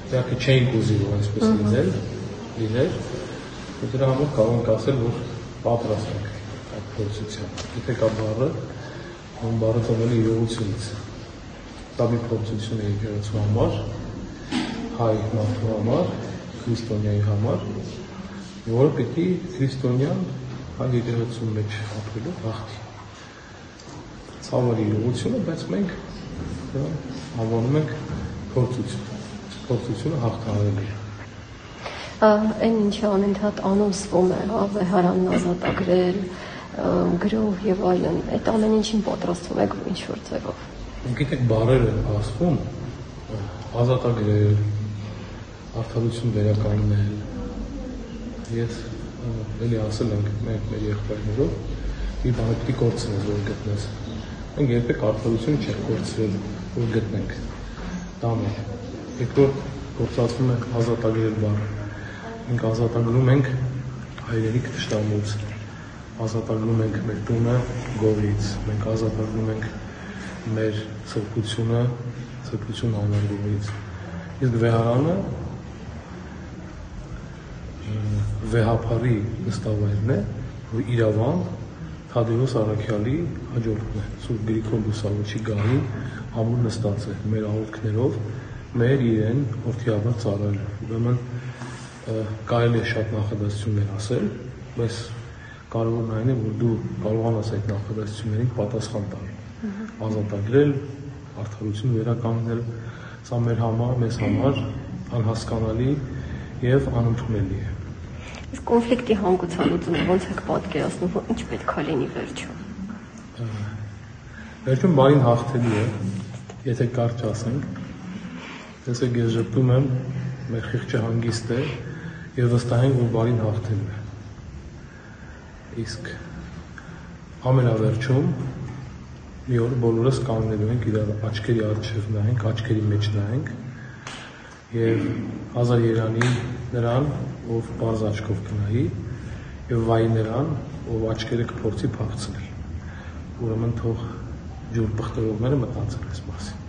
իհարկե չէինք ուզի, որ այսպես լիներ, դրա համար կարող ենք ասել, որ պատրաստ ենք այդ փորձության։ Եթե կա բառը, այն բառը ծնվել է իրողությունից։ Դա մի փորձություն է եկեղեցու համար, հայ մարդու համար, քրիստոնյայի համար, որը պիտի քրիստոնյան հայ եկեղեցու մեջ ապրելու հաղթի։ Ցավալի իրողությունը, բայց մենք անվանում ենք փորձություն։ Փորձությունը հաղթահարելի է։ Այն ինչը անընդհատ անոնսվում է, վեհարանն ազատագրել, գրող եւ այլն, այդ ամեն ինչին պատրաստվում եք ինչ-որ ձևով։ Գիտեք, բառերը ասվում, ազատագրել, արդարություն վերականգնել, ես էլի ասել ենք մեր եղբայրներով, մի բան պիտի կորցնես, որ գտնես։ Մենք երբեք արդարություն չենք կորցրել, որ գտնենք։ Դա մեր։ Երկրորդ գործածվում է ազատագրել բառը։ Մենք ազատագրում ենք հայրենիք թշնամուց, ազատագրում ենք մեր տունը գողից, մենք ազատագրում ենք մեր սրբություն անարգողից։ Իսկ վեհարանը վեհապարի նստավայրն է, որ իրավամբ Թադեոս Առաքյալի հաջորդն է, Սուրբ Գրիգոր Լուսավորչի գահի ամուր նստած է մեր աղոթքներով, մեր իրեն որդիաբար ծառայելով։ Ուրեմն կարելի է շատ նախադասություններ ասել, բայց կարևորն այն է, որ դու կարողանաս այդ նախադասություններին պատասխան տալ, ազատագրել, արդարություն վերականգնել, սա մեր համար, մեզ համար անհասկանալի եւ անընդունելի է։ Իսկ կոնֆլիկտի հանգուցալուծումը ո՞նց եք պատկերացնում, որ ինչ պետք է լինի վերջում։ Վերջում բարին հաղթելի է, եթե կարճ ասենք, տեսեք ես ժպտում եմ, մեր խիղճը հանգիստ է եւ վստահ ենք, որ բարին հաղթելու է։ Իսկ ամենավերջում մի օր բոլորս կանգնելու ենք իրար աչքերի առջև նայենք, աչքերի մեջ նայենք եւ հազար երանի նրան, ով բարձ աչքով կնայի եւ վայի նրան, ով աչքերը կփորձի փախցնել։ Ուրեմն թող ջուր բխտորողները մտածեն այս մասին։